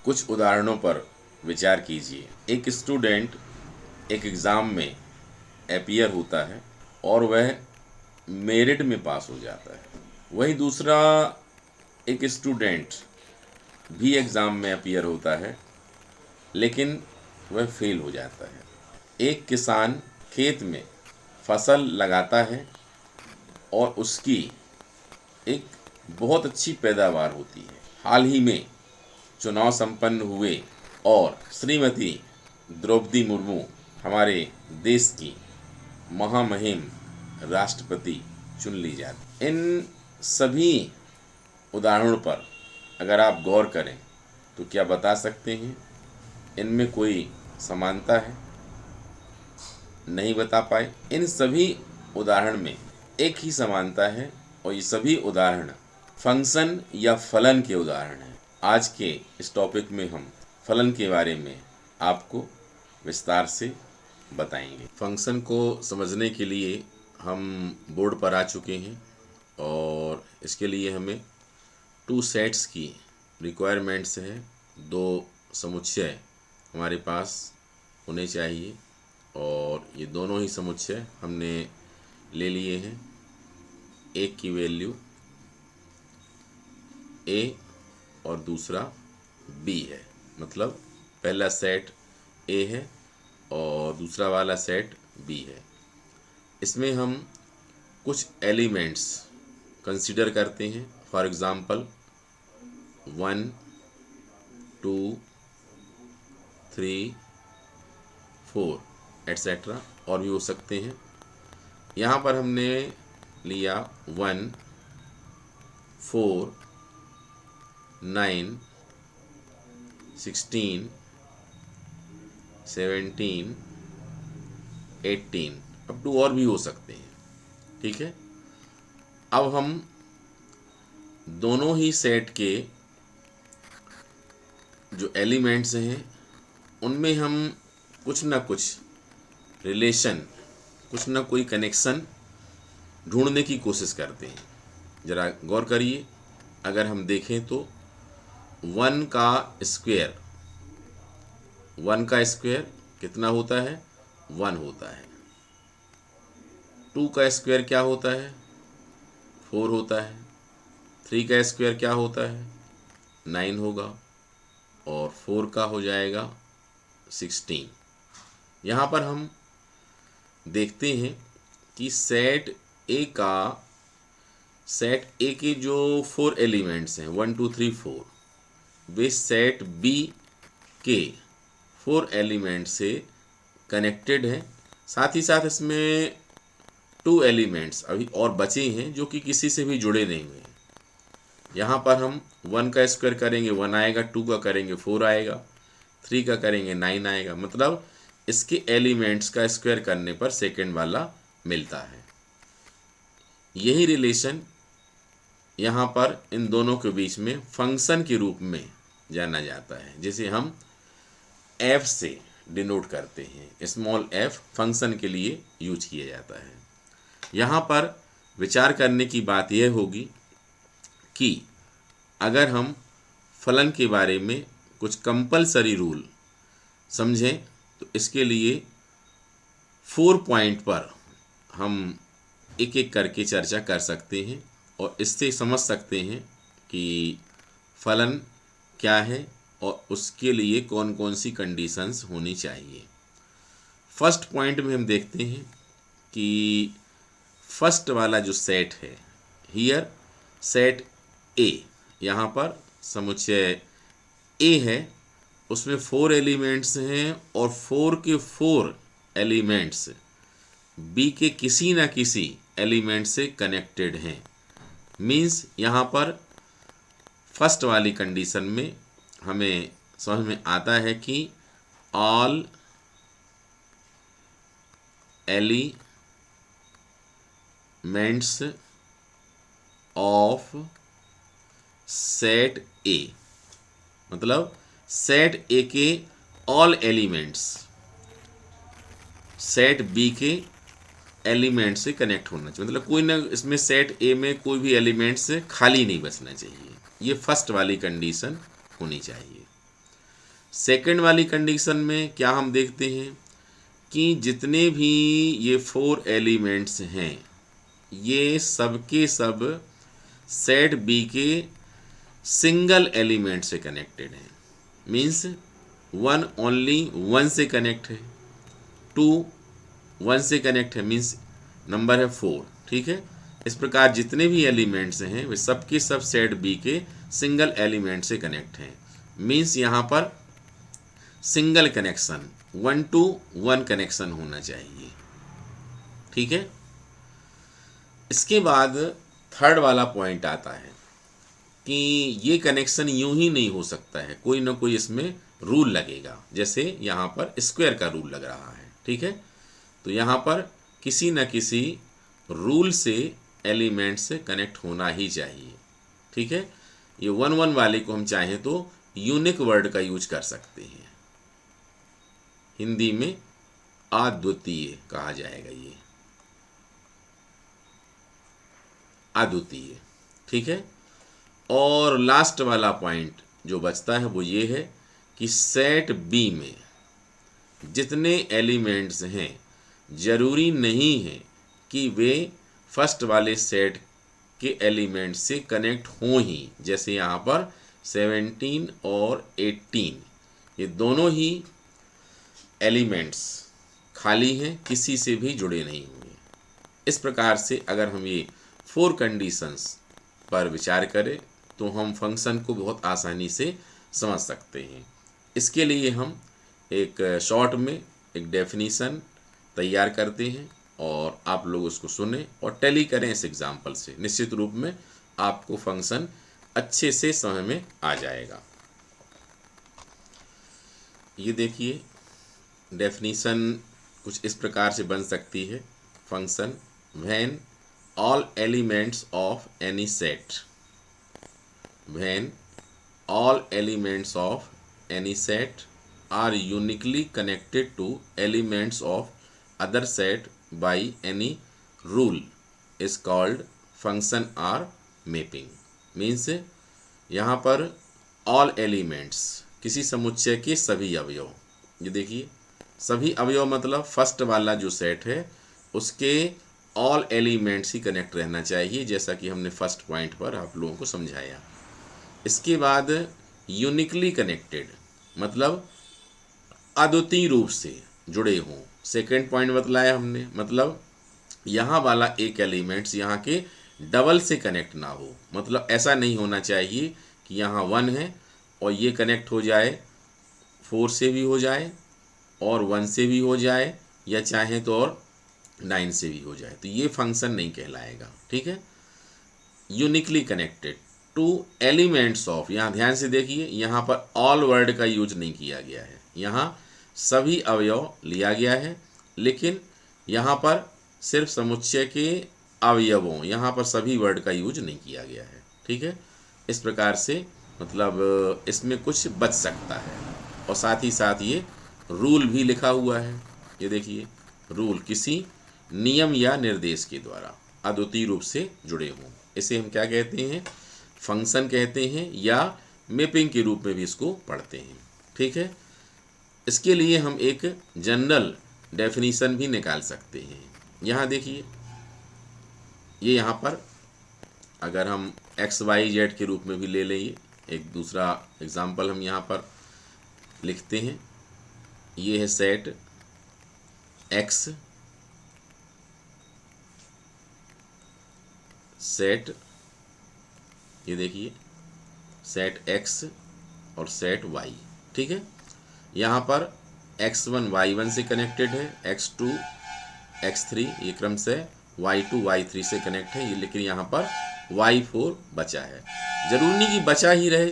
कुछ उदाहरणों पर विचार कीजिए। एक स्टूडेंट एक एग्ज़ाम में अपीयर होता है और वह मेरिट में पास हो जाता है। वहीं दूसरा एक स्टूडेंट भी एग्ज़ाम में अपीयर होता है लेकिन वह फेल हो जाता है। एक किसान खेत में फसल लगाता है और उसकी एक बहुत अच्छी पैदावार होती है। हाल ही में चुनाव संपन्न हुए और श्रीमती द्रौपदी मुर्मू हमारे देश की महामहिम राष्ट्रपति चुन ली जाती। इन सभी उदाहरणों पर अगर आप गौर करें तो क्या बता सकते हैं इनमें कोई समानता है? नहीं बता पाए। इन सभी उदाहरण में एक ही समानता है और ये सभी उदाहरण फंक्शन या फलन के उदाहरण हैं। आज के इस टॉपिक में हम फलन के बारे में आपको विस्तार से बताएंगे। फंक्शन को समझने के लिए हम बोर्ड पर आ चुके हैं और इसके लिए हमें 2 सेट्स की रिक्वायरमेंट्स है। 2 समुच्चय हमारे पास होने चाहिए और ये दोनों ही समुच्चय हमने ले लिए हैं। एक की वैल्यू a और दूसरा b है, मतलब पहला सेट a है और दूसरा वाला सेट b है। इसमें हम कुछ एलिमेंट्स कंसीडर करते हैं। फॉर एग्ज़ाम्पल 1 2 3 4 एट्सेट्रा और भी हो सकते हैं। यहाँ पर हमने लिया 1 4 9 16 17 18 अब टू और भी हो सकते हैं। ठीक है, अब हम दोनों ही सेट के जो एलिमेंट्स हैं उनमें हम कुछ ना कुछ रिलेशन, कुछ ना कोई कनेक्शन ढूंढने की कोशिश करते हैं। ज़रा गौर करिए, अगर हम देखें तो 1 का स्क्वायर, 1 का स्क्वायर कितना होता है? 1 होता है। 2 का स्क्वायर क्या होता है? 4 होता है। 3 का स्क्वायर क्या होता है? 9 होगा और 4 का हो जाएगा 16। यहाँ पर हम देखते हैं कि सेट ए के जो 4 एलिमेंट्स हैं 1 2 3 4, वे सेट बी के 4 एलिमेंट से कनेक्टेड हैं। साथ ही साथ इसमें 2 एलिमेंट्स अभी और बचे हैं जो कि किसी से भी जुड़े नहीं हुए हैं। यहाँ पर हम 1 का स्क्वायर करेंगे 1 आएगा, 2 का करेंगे 4 आएगा, 3 का करेंगे 9 आएगा, मतलब इसके एलिमेंट्स का स्क्वायर करने पर सेकंड वाला मिलता है। यही रिलेशन यहाँ पर इन दोनों के बीच में फंक्शन के रूप में जाना जाता है, जिसे हम f से डिनोट करते हैं। स्मॉल f फंक्शन के लिए यूज किया जाता है। यहाँ पर विचार करने की बात यह होगी कि अगर हम फलन के बारे में कुछ कंपलसरी रूल समझें तो इसके लिए 4 पॉइंट पर हम एक एक करके चर्चा कर सकते हैं और इससे समझ सकते हैं कि फलन क्या है और उसके लिए कौन कौन सी कंडीशंस होनी चाहिए। फर्स्ट पॉइंट में हम देखते हैं कि फर्स्ट वाला जो सेट है, हियर सेट ए, यहाँ पर समुच्चय ए है, उसमें 4 एलिमेंट्स हैं और 4 के 4 एलिमेंट्स बी के किसी ना किसी एलिमेंट से कनेक्टेड हैं। मीन्स यहाँ पर फर्स्ट वाली कंडीशन में हमें समझ में आता है कि ऑल एलिमेंट्स ऑफ सेट ए, मतलब सेट ए के ऑल एलिमेंट्स सेट बी के एलिमेंट से कनेक्ट होना चाहिए, मतलब कोई ना इसमें सेट ए में कोई भी एलिमेंट से खाली नहीं बचना चाहिए। ये फर्स्ट वाली कंडीशन होनी चाहिए। सेकंड वाली कंडीशन में क्या हम देखते हैं कि जितने भी ये 4 एलिमेंट्स हैं ये सब के सब सेट बी के सिंगल एलिमेंट से कनेक्टेड हैं। मीन्स 1 ओनली 1 से कनेक्ट है, 2 1 से कनेक्ट है, मीन्स नंबर है 4। ठीक है, इस प्रकार जितने भी एलिमेंट्स हैं वे सब के सब सेट बी के सिंगल एलिमेंट से कनेक्ट हैं। मीन्स यहाँ पर सिंगल कनेक्शन 1 to 1 कनेक्शन होना चाहिए। ठीक है, इसके बाद थर्ड वाला पॉइंट आता है कि ये कनेक्शन यूं ही नहीं हो सकता है, कोई ना कोई इसमें रूल लगेगा। जैसे यहाँ पर स्क्वायर का रूल लग रहा है। ठीक है, तो यहाँ पर किसी न किसी रूल से एलिमेंट से कनेक्ट होना ही चाहिए। ठीक है, ये 1 1 वाले को हम चाहें तो यूनिक वर्ड का यूज कर सकते हैं, हिंदी में अद्वितीय कहा जाएगा, ये अद्वितीय। ठीक है, और लास्ट वाला पॉइंट जो बचता है वो ये है कि सेट बी में जितने एलिमेंट्स हैं जरूरी नहीं है कि वे फर्स्ट वाले सेट के एलिमेंट से कनेक्ट हों ही। जैसे यहाँ पर 17 और 18 ये दोनों ही एलिमेंट्स खाली हैं, किसी से भी जुड़े नहीं हुए। इस प्रकार से अगर हम ये 4 कंडीशंस पर विचार करें तो हम फंक्शन को बहुत आसानी से समझ सकते हैं। इसके लिए हम एक शॉर्ट में एक डेफिनीशन तैयार करते हैं और आप लोग उसको सुने और टैली करें इस एग्जाम्पल से। निश्चित रूप में आपको फंक्शन अच्छे से समझ में आ जाएगा। ये देखिए, डेफिनीशन कुछ इस प्रकार से बन सकती है। Function when all elements of any set, when all elements of any set are uniquely connected to elements of other set by any rule is called function or mapping। Means यहाँ पर all elements किसी समुच्चय के सभी अवयव, ये देखिए सभी अवयव मतलब फर्स्ट वाला जो सेट है उसके all elements ही कनेक्ट रहना चाहिए, जैसा कि हमने फर्स्ट पॉइंट पर आप लोगों को समझाया। इसके बाद यूनिकली कनेक्टेड मतलब अद्वितीय रूप से जुड़े हों। सेकेंड पॉइंट बतलाया हमने, मतलब यहाँ वाला एक एलिमेंट्स यहाँ के डबल से कनेक्ट ना हो। मतलब ऐसा नहीं होना चाहिए कि यहाँ 1 है और ये कनेक्ट हो जाए 4 से भी हो जाए और 1 से भी हो जाए या चाहे तो और 9 से भी हो जाए, तो ये फंक्शन नहीं कहलाएगा। ठीक है, uniquely connected two elements of, यहाँ ध्यान से देखिए यहाँ पर ऑल वर्ड का यूज नहीं किया गया है, यहाँ सभी अवयव लिया गया है, लेकिन यहाँ पर सिर्फ समुच्चय के अवयवों, यहाँ पर सभी वर्ड का यूज नहीं किया गया है। ठीक है, इस प्रकार से मतलब इसमें कुछ बच सकता है। और साथ ही साथ ये रूल भी लिखा हुआ है, ये देखिए रूल किसी नियम या निर्देश के द्वारा अद्वितीय रूप से जुड़े हों, इसे हम क्या कहते हैं, फंक्शन कहते हैं या मैपिंग के रूप में भी इसको पढ़ते हैं। ठीक है, इसके लिए हम एक जनरल डेफिनीशन भी निकाल सकते हैं। यहाँ देखिए, ये यहाँ पर अगर हम XYZ के रूप में भी ले लेंगे, एक दूसरा एग्जाम्पल हम यहाँ पर लिखते हैं। ये है सेट X, सेट ये देखिए सेट X और सेट Y। ठीक है, यहाँ पर X1 Y1 से कनेक्टेड है, X2 X3 ये क्रम से Y2 Y3 से कनेक्ट है, ये लेकिन यहाँ पर Y4 बचा है। जरूरी नहीं कि बचा ही रहे,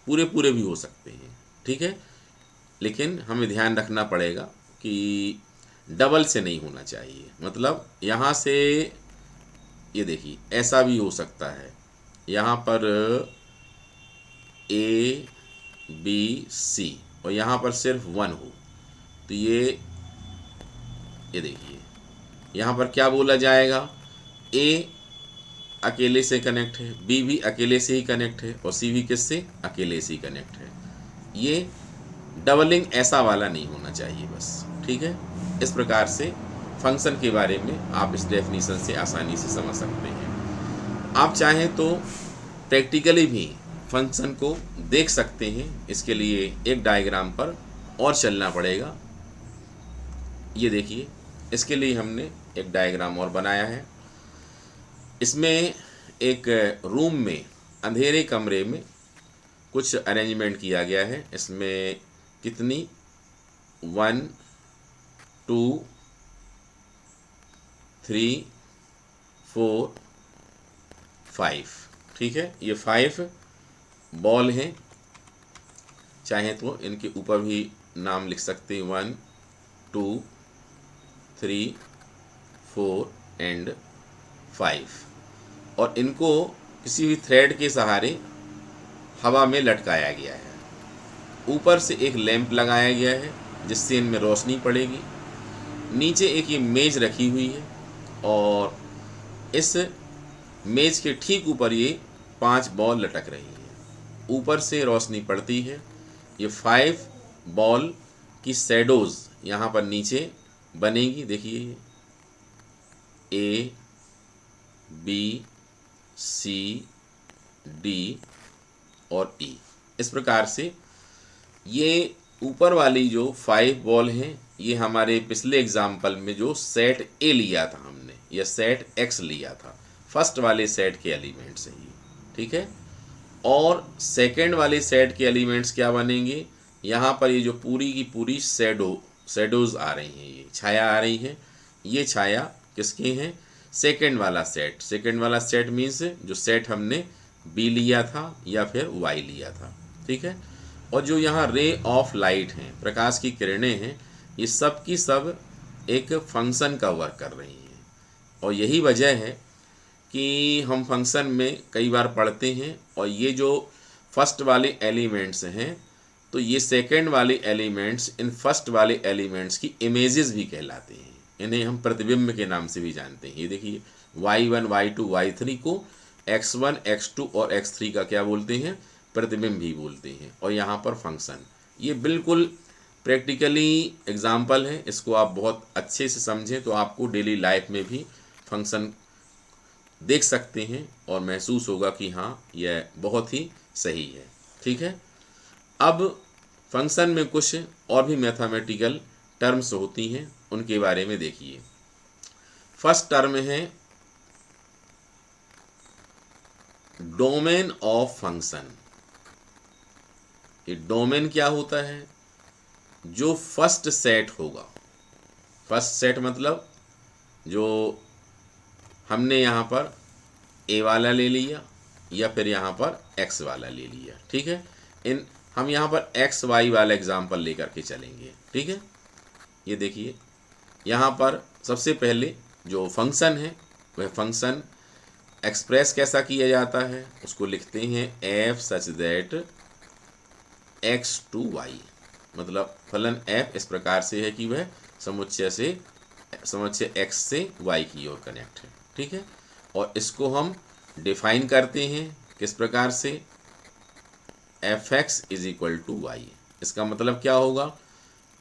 पूरे पूरे भी हो सकते हैं। ठीक है, लेकिन हमें ध्यान रखना पड़ेगा कि डबल से नहीं होना चाहिए। मतलब यहाँ से ये देखिए ऐसा भी हो सकता है, यहाँ पर A B C और यहाँ पर सिर्फ 1 हो, तो ये देखिए यहाँ पर क्या बोला जाएगा, A अकेले से कनेक्ट है, B भी अकेले से ही कनेक्ट है और C भी किससे, अकेले से ही कनेक्ट है। ये डबलिंग ऐसा वाला नहीं होना चाहिए बस, ठीक है। इस प्रकार से फंक्शन के बारे में आप इस डेफिनेशन से आसानी से समझ सकते हैं। आप चाहें तो प्रैक्टिकली भी फंक्शन को देख सकते हैं। इसके लिए एक डायग्राम पर और चलना पड़ेगा। ये देखिए, इसके लिए हमने एक डायग्राम और बनाया है। इसमें एक रूम में, अंधेरे कमरे में कुछ अरेंजमेंट किया गया है। इसमें कितनी 1 2 3 4 5, ठीक है। ये 5 बॉल हैं। चाहे तो इनके ऊपर भी नाम लिख सकते हैं, 1 2 3 4 एंड 5। और इनको किसी भी थ्रेड के सहारे हवा में लटकाया गया है। ऊपर से एक लैंप लगाया गया है जिससे इनमें रोशनी पड़ेगी। नीचे एक ये मेज रखी हुई है और इस मेज के ठीक ऊपर ये 5 बॉल लटक रही है। ऊपर से रोशनी पड़ती है। ये 5 बॉल की शैडोज यहाँ पर नीचे बनेगी। देखिए, A B C D और E। इस प्रकार से ये ऊपर वाली जो 5 बॉल हैं, ये हमारे पिछले एग्जाम्पल में जो सेट ए लिया था हमने, या सेट एक्स लिया था, फर्स्ट वाले सेट के एलिमेंट्स हैं ये, ठीक है। और सेकंड वाले सेट के एलिमेंट्स क्या बनेंगे, यहाँ पर ये जो पूरी की पूरी शेडोज आ रही हैं, ये छाया आ रही है। ये छाया किसके हैं, सेकंड वाला सेट। सेकंड वाला सेट मीन्स जो सेट हमने बी लिया था या फिर वाई लिया था, ठीक है। और जो यहाँ रे ऑफ लाइट हैं, प्रकाश की किरणें हैं, ये सब की सब एक फंक्शन का वर्क कर रही हैं। और यही वजह है कि हम फंक्शन में कई बार पढ़ते हैं, और ये जो फर्स्ट वाले एलिमेंट्स हैं, तो ये सेकंड वाले एलिमेंट्स इन फर्स्ट वाले एलिमेंट्स की इमेजेस भी कहलाते हैं। इन्हें हम प्रतिबिंब के नाम से भी जानते हैं। ये देखिए, y1 y2 y3 को x1 x2 और x3 का क्या बोलते हैं, प्रतिबिंब भी बोलते हैं। और यहाँ पर फंक्शन, ये बिल्कुल प्रैक्टिकली एग्जाम्पल है। इसको आप बहुत अच्छे से समझें तो आपको डेली लाइफ में भी फंक्शन देख सकते हैं और महसूस होगा कि हाँ, यह बहुत ही सही है, ठीक है। अब फंक्शन में कुछ और भी मैथमेटिकल टर्म्स होती हैं, उनके बारे में देखिए। फर्स्ट टर्म है डोमेन ऑफ फंक्शन। ये डोमेन क्या होता है, जो फर्स्ट सेट होगा। फर्स्ट सेट मतलब जो हमने यहाँ पर ए वाला ले लिया या फिर यहाँ पर एक्स वाला ले लिया, ठीक है। हम यहाँ पर एक्स वाई वाला एग्जाम्पल लेकर के चलेंगे, ठीक है। ये देखिए, यहाँ पर सबसे पहले जो फंक्शन है, वह फंक्शन एक्सप्रेस कैसा किया जाता है, उसको लिखते हैं F such that X to Y. मतलब फलन एफ इस प्रकार से है कि वह समुच्चय एक्स से वाई की ओर कनेक्ट है, ठीक है। और इसको हम डिफाइन करते हैं किस प्रकार से, F X is equal to Y. इसका मतलब क्या होगा,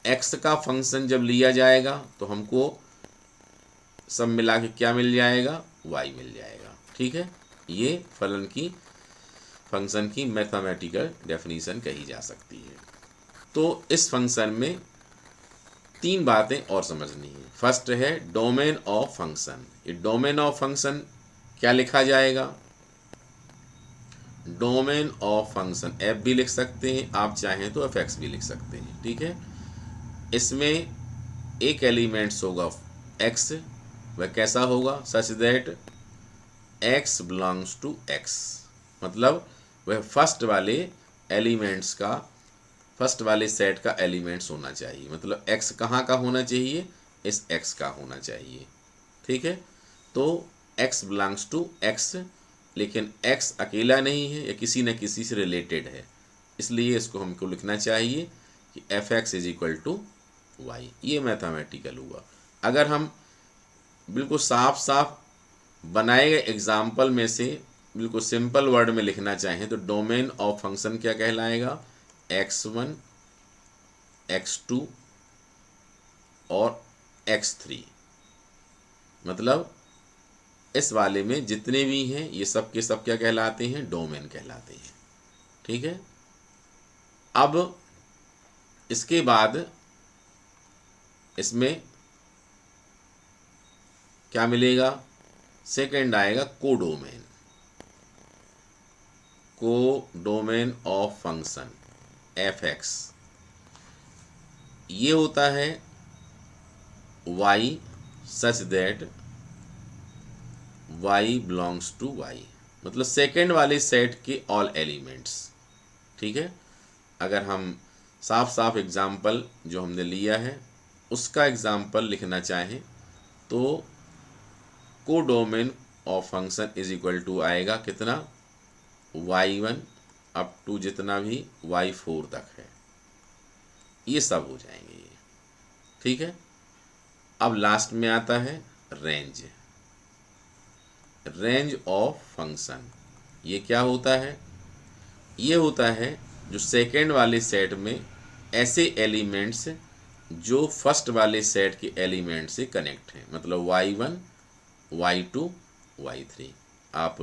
एक्स का फंक्शन जब लिया जाएगा तो हमको सब मिला के क्या मिल जाएगा, वाई मिल जाएगा, ठीक है। ये फंक्शन की मैथमेटिकल डेफिनेशन कही जा सकती है। तो इस फंक्शन में 3 बातें और समझनी है। फर्स्ट है डोमेन ऑफ फंक्शन। ये डोमेन ऑफ फंक्शन क्या लिखा जाएगा, डोमेन ऑफ फंक्शन एफ भी लिख सकते हैं, आप चाहें तो एफ एक्स भी लिख सकते हैं, ठीक है। इसमें एक एलिमेंट्स होगा एक्स, वह कैसा होगा, such that X belongs to X. मतलब वह फर्स्ट वाले एलिमेंट्स का, फर्स्ट वाले सेट का एलिमेंट्स होना चाहिए। मतलब एक्स कहाँ का होना चाहिए, इस एक्स का होना चाहिए, ठीक है। तो एक्स बिलोंग्स टू एक्स, लेकिन एक्स अकेला नहीं है, या किसी न किसी से रिलेटेड है, इसलिए इसको हमको लिखना चाहिए कि F X is equal to Y. ये मैथमेटिकल हुआ। अगर हम बिल्कुल साफ साफ बनाए गए एग्जाम्पल में से बिल्कुल सिंपल वर्ड में लिखना चाहें तो डोमेन ऑफ फंक्शन क्या कहलाएगा, x1 x2 और x3, मतलब इस वाले में जितने भी हैं ये सब के सब क्या कहलाते हैं, डोमेन कहलाते हैं। ठीक है, अब इसके बाद इसमें क्या मिलेगा, सेकंड आएगा codomain, codomain of function fx। ये होता है y such that y belongs to y, मतलब सेकंड वाले सेट के ऑल एलिमेंट्स। ठीक है, अगर हम साफ साफ एग्जाम्पल जो हमने लिया है उसका एग्जाम्पल लिखना चाहें तो codomain of function is equal to आएगा कितना, y1 अप टू जितना भी y4 तक है, ये सब हो जाएंगे ये। ठीक है, अब लास्ट में आता है रेंज, रेंज ऑफ फंक्शन। ये क्या होता है, ये होता है जो सेकेंड वाले सेट में ऐसे एलिमेंट्स जो फर्स्ट वाले सेट के एलिमेंट से कनेक्ट हैं, मतलब y1 y2 y3। आप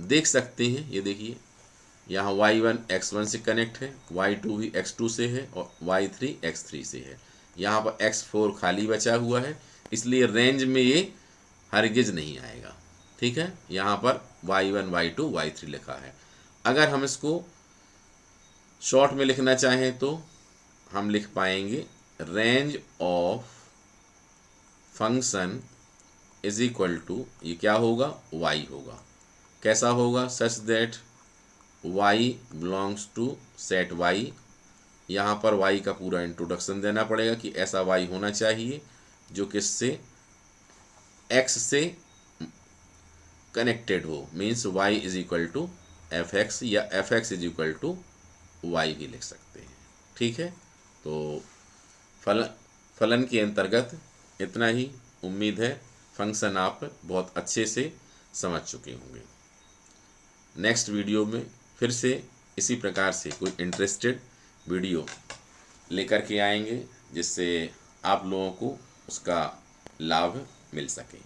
देख सकते हैं, ये देखिए यहाँ y1 x1 से कनेक्ट है, y2 भी x2 से है और y3 x3 से है। यहाँ पर x4 खाली बचा हुआ है, इसलिए रेंज में ये हरगिज नहीं आएगा। ठीक है, यहाँ पर y1 y2 y3 लिखा है। अगर हम इसको शॉर्ट में लिखना चाहें तो हम लिख पाएंगे range of function is equal to, ये क्या होगा, y होगा। कैसा होगा, such that y belongs to set y। यहाँ पर y का पूरा इंट्रोडक्शन देना पड़ेगा कि ऐसा y होना चाहिए जो किससे, x से कनेक्टेड हो, means y is equal to fx या fx is equal to y भी लिख सकते हैं। ठीक है, तो फलन के अंतर्गत इतना ही। उम्मीद है फंक्शन आप बहुत अच्छे से समझ चुके होंगे। नेक्स्ट वीडियो में फिर से इसी प्रकार से कोई इंटरेस्टेड वीडियो लेकर के आएंगे जिससे आप लोगों को उसका लाभ मिल सके।